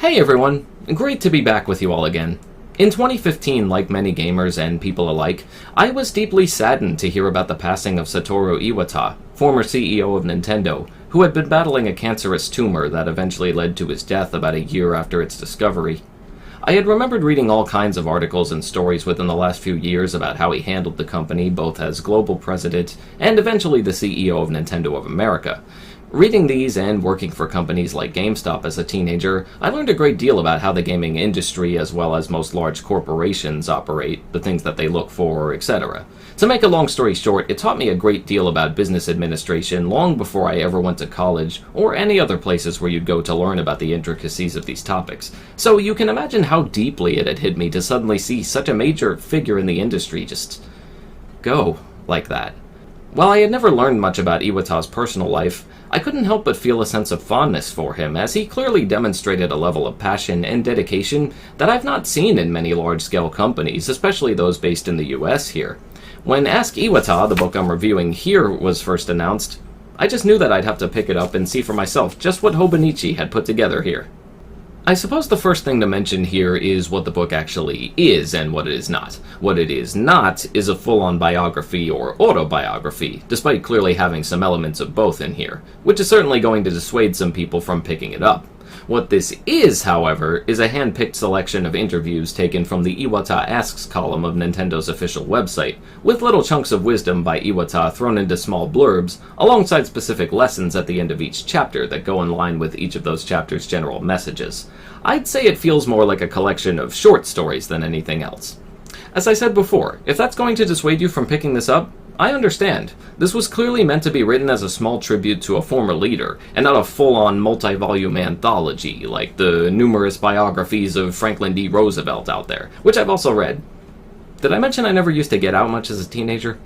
Hey everyone, great to be back with you all again. In 2015, like many gamers and people alike, I was deeply saddened to hear about the passing of Satoru Iwata, former CEO of Nintendo, who had been battling a cancerous tumor that eventually led to his death about a year after its discovery. I had remembered reading all kinds of articles and stories within the last few years about how he handled the company both as global president and eventually the CEO of Nintendo of America. Reading these and working for companies like GameStop as a teenager, I learned a great deal about how the gaming industry as well as most large corporations operate, the things that they look for, etc. To make a long story short, it taught me a great deal about business administration long before I ever went to college or any other places where you'd go to learn about the intricacies of these topics. So you can imagine how deeply it had hit me to suddenly see such a major figure in the industry just go like that. While I had never learned much about Iwata's personal life, I couldn't help but feel a sense of fondness for him, as he clearly demonstrated a level of passion and dedication that I've not seen in many large-scale companies, especially those based in the US here. When Ask Iwata, the book I'm reviewing here, was first announced, I just knew that I'd have to pick it up and see for myself just what Hobonichi had put together here. I suppose the first thing to mention here is what the book actually is and what it is not. What it is not is a full-on biography or autobiography, despite clearly having some elements of both in here, which is certainly going to dissuade some people from picking it up. What this is, however, is a hand-picked selection of interviews taken from the Iwata Asks column of Nintendo's official website, with little chunks of wisdom by Iwata thrown into small blurbs, alongside specific lessons at the end of each chapter that go in line with each of those chapters' general messages. I'd say it feels more like a collection of short stories than anything else. As I said before, if that's going to dissuade you from picking this up, I understand. This was clearly meant to be written as a small tribute to a former leader, and not a full-on multi-volume anthology like the numerous biographies of Franklin D. Roosevelt out there, which I've also read. Did I mention I never used to get out much as a teenager?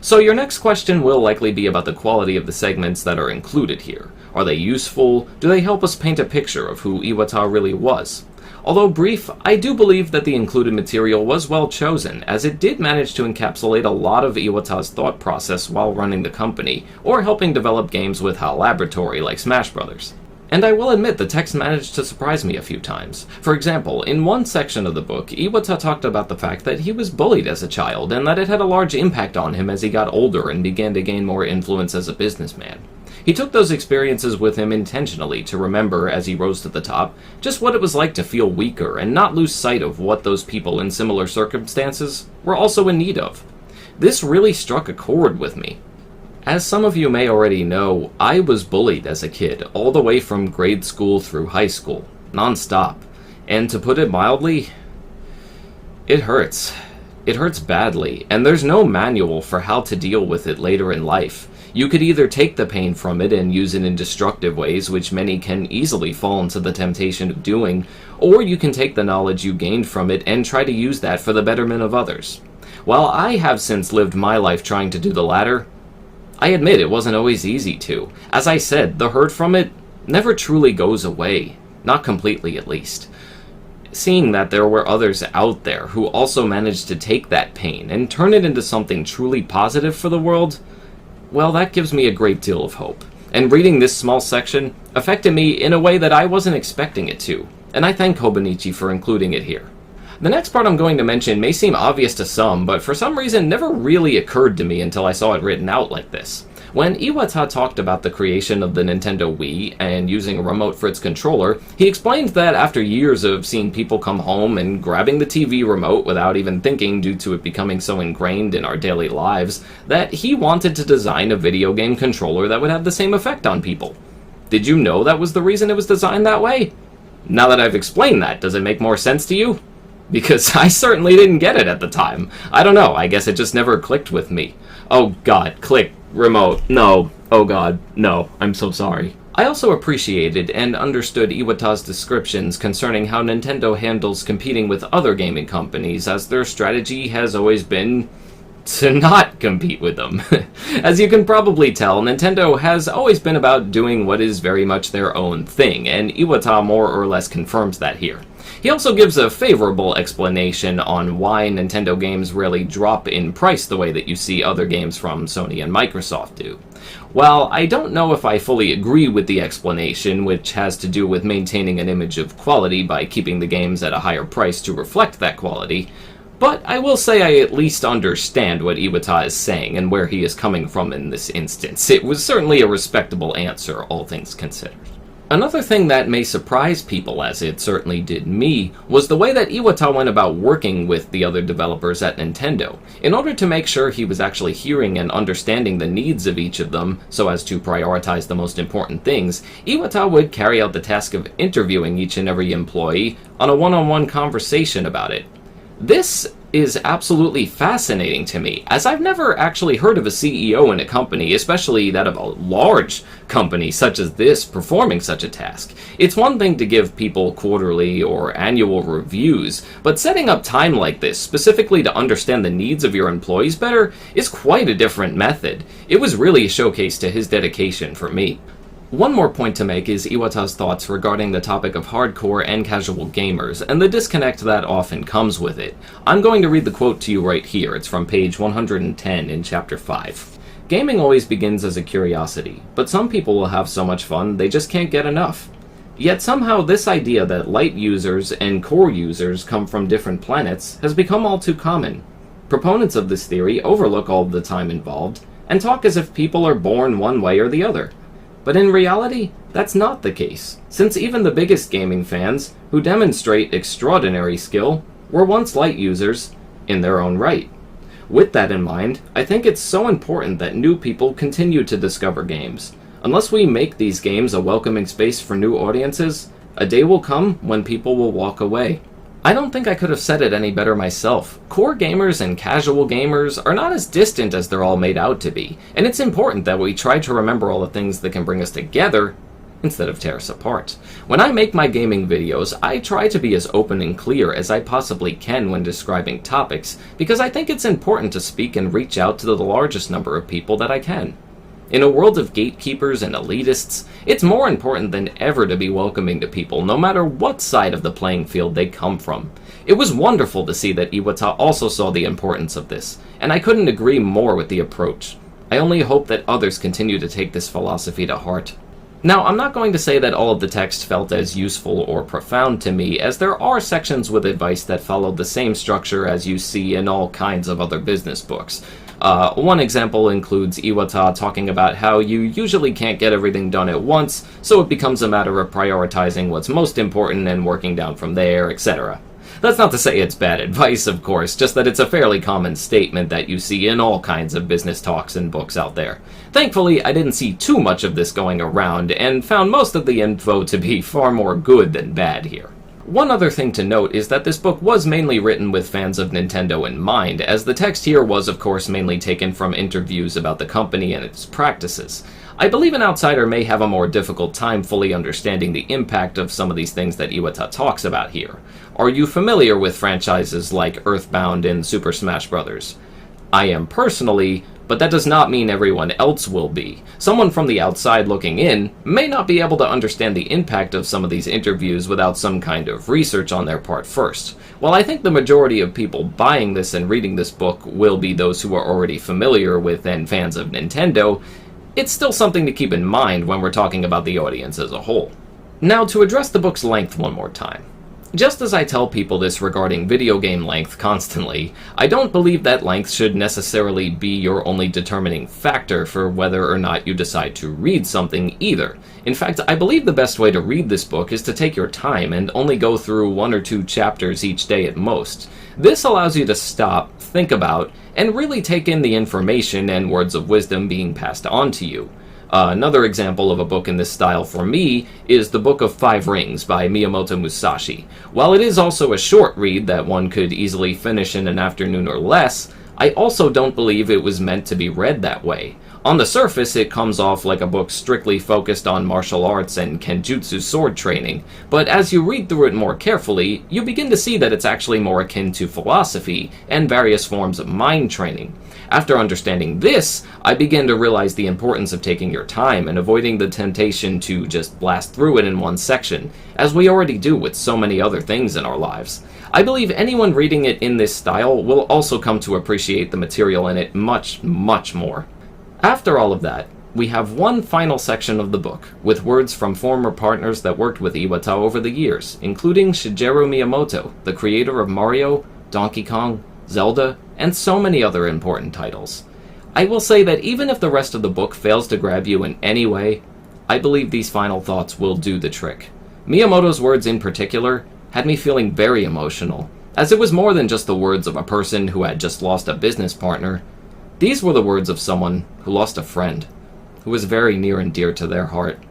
So your next question will likely be about the quality of the segments that are included here. Are they useful? Do they help us paint a picture of who Iwata really was? Although brief, I do believe that the included material was well chosen, as it did manage to encapsulate a lot of Iwata's thought process while running the company, or helping develop games with HAL Laboratory like Smash Bros. And I will admit the text managed to surprise me a few times. For example, in one section of the book, Iwata talked about the fact that he was bullied as a child, and that it had a large impact on him as he got older and began to gain more influence as a businessman. He took those experiences with him intentionally to remember, as he rose to the top, just what it was like to feel weaker and not lose sight of what those people in similar circumstances were also in need of. This really struck a chord with me. As some of you may already know, I was bullied as a kid, all the way from grade school through high school, non-stop. And to put it mildly, it hurts. It hurts badly, and there's no manual for how to deal with it later in life. You could either take the pain from it and use it in destructive ways, which many can easily fall into the temptation of doing, or you can take the knowledge you gained from it and try to use that for the betterment of others. While I have since lived my life trying to do the latter, I admit it wasn't always easy to. As I said, the hurt from it never truly goes away. Not completely, at least. Seeing that there were others out there who also managed to take that pain and turn it into something truly positive for the world, well, that gives me a great deal of hope. And reading this small section affected me in a way that I wasn't expecting it to, and I thank Hobonichi for including it here. The next part I'm going to mention may seem obvious to some, but for some reason never really occurred to me until I saw it written out like this. When Iwata talked about the creation of the Nintendo Wii and using a remote for its controller, he explained that after years of seeing people come home and grabbing the TV remote without even thinking due to it becoming so ingrained in our daily lives, that he wanted to design a video game controller that would have the same effect on people. Did you know that was the reason it was designed that way? Now that I've explained that, does it make more sense to you? Because I certainly didn't get it at the time. I don't know, I guess it just never clicked with me. Oh god, click, remote, no, oh god, no, I'm so sorry. I also appreciated and understood Iwata's descriptions concerning how Nintendo handles competing with other gaming companies, as their strategy has always been to not compete with them. As you can probably tell, Nintendo has always been about doing what is very much their own thing, and Iwata more or less confirms that here. He also gives a favorable explanation on why Nintendo games rarely drop in price the way that you see other games from Sony and Microsoft do. While I don't know if I fully agree with the explanation, which has to do with maintaining an image of quality by keeping the games at a higher price to reflect that quality, but I will say I at least understand what Iwata is saying and where he is coming from in this instance. It was certainly a respectable answer, all things considered. Another thing that may surprise people, as it certainly did me, was the way that Iwata went about working with the other developers at Nintendo. In order to make sure he was actually hearing and understanding the needs of each of them, so as to prioritize the most important things, Iwata would carry out the task of interviewing each and every employee on a one-on-one conversation about it. This is absolutely fascinating to me, as I've never actually heard of a CEO in a company, especially that of a large company such as this, performing such a task. It's one thing to give people quarterly or annual reviews, but setting up time like this, specifically to understand the needs of your employees better, is quite a different method. It was really a showcase to his dedication for me. One more point to make is Iwata's thoughts regarding the topic of hardcore and casual gamers, and the disconnect that often comes with it. I'm going to read the quote to you right here. It's from page 110 in Chapter 5. Gaming always begins as a curiosity, but some people will have so much fun they just can't get enough. Yet somehow this idea that light users and core users come from different planets has become all too common. Proponents of this theory overlook all the time involved, and talk as if people are born one way or the other. But in reality, that's not the case, since even the biggest gaming fans, who demonstrate extraordinary skill, were once light users in their own right. With that in mind, I think it's so important that new people continue to discover games. Unless we make these games a welcoming space for new audiences, a day will come when people will walk away. I don't think I could have said it any better myself. Core gamers and casual gamers are not as distant as they're all made out to be, and it's important that we try to remember all the things that can bring us together instead of tear us apart. When I make my gaming videos, I try to be as open and clear as I possibly can when describing topics, because I think it's important to speak and reach out to the largest number of people that I can. In a world of gatekeepers and elitists, it's more important than ever to be welcoming to people, no matter what side of the playing field they come from. It was wonderful to see that Iwata also saw the importance of this, and I couldn't agree more with the approach. I only hope that others continue to take this philosophy to heart. Now, I'm not going to say that all of the text felt as useful or profound to me, as there are sections with advice that followed the same structure as you see in all kinds of other business books. One example includes Iwata talking about how you usually can't get everything done at once, so it becomes a matter of prioritizing what's most important and working down from there, etc. That's not to say it's bad advice, of course, just that it's a fairly common statement that you see in all kinds of business talks and books out there. Thankfully, I didn't see too much of this going around, and found most of the info to be far more good than bad here. One other thing to note is that this book was mainly written with fans of Nintendo in mind, as the text here was of course mainly taken from interviews about the company and its practices. I believe an outsider may have a more difficult time fully understanding the impact of some of these things that Iwata talks about here. Are you familiar with franchises like Earthbound and Super Smash Bros.? I am personally, but that does not mean everyone else will be. Someone from the outside looking in may not be able to understand the impact of some of these interviews without some kind of research on their part first. While I think the majority of people buying this and reading this book will be those who are already familiar with and fans of Nintendo, it's still something to keep in mind when we're talking about the audience as a whole. Now, to address the book's length one more time. Just as I tell people this regarding video game length constantly, I don't believe that length should necessarily be your only determining factor for whether or not you decide to read something either. In fact, I believe the best way to read this book is to take your time and only go through 1 or 2 chapters each day at most. This allows you to stop, think about, and really take in the information and words of wisdom being passed on to you. Another example of a book in this style for me is The Book of Five Rings by Miyamoto Musashi. While it is also a short read that one could easily finish in an afternoon or less, I also don't believe it was meant to be read that way. On the surface, it comes off like a book strictly focused on martial arts and kenjutsu sword training, but as you read through it more carefully, you begin to see that it's actually more akin to philosophy and various forms of mind training. After understanding this, I began to realize the importance of taking your time and avoiding the temptation to just blast through it in one section, as we already do with so many other things in our lives. I believe anyone reading it in this style will also come to appreciate the material in it much, much more. After all of that, we have one final section of the book, with words from former partners that worked with Iwata over the years, including Shigeru Miyamoto, the creator of Mario, Donkey Kong, Zelda, and so many other important titles. I will say that even if the rest of the book fails to grab you in any way, I believe these final thoughts will do the trick. Miyamoto's words in particular had me feeling very emotional, as it was more than just the words of a person who had just lost a business partner. These were the words of someone who lost a friend, who was very near and dear to their heart.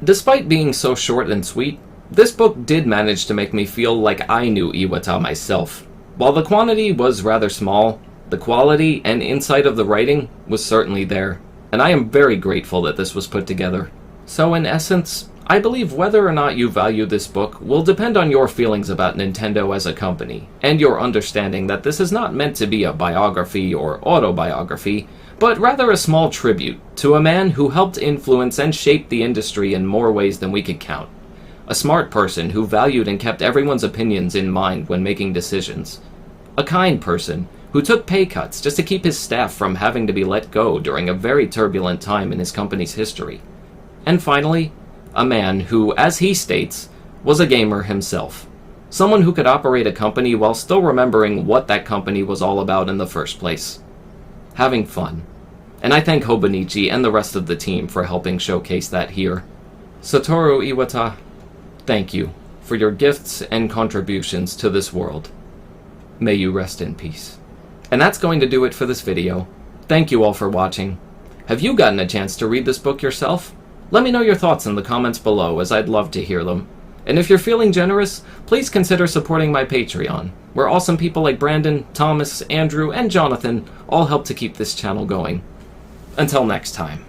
Despite being so short and sweet, this book did manage to make me feel like I knew Iwata myself. While the quantity was rather small, the quality and insight of the writing was certainly there, and I am very grateful that this was put together. So in essence, I believe whether or not you value this book will depend on your feelings about Nintendo as a company, and your understanding that this is not meant to be a biography or autobiography, but rather a small tribute to a man who helped influence and shape the industry in more ways than we could count. A smart person who valued and kept everyone's opinions in mind when making decisions. A kind person who took pay cuts just to keep his staff from having to be let go during a very turbulent time in his company's history. And finally, a man who, as he states, was a gamer himself. Someone who could operate a company while still remembering what that company was all about in the first place. Having fun. And I thank Hobonichi and the rest of the team for helping showcase that here. Satoru Iwata, thank you for your gifts and contributions to this world. May you rest in peace. And that's going to do it for this video. Thank you all for watching. Have you gotten a chance to read this book yourself? Let me know your thoughts in the comments below, as I'd love to hear them. And if you're feeling generous, please consider supporting my Patreon, where awesome people like Brandon, Thomas, Andrew, and Jonathan all help to keep this channel going. Until next time.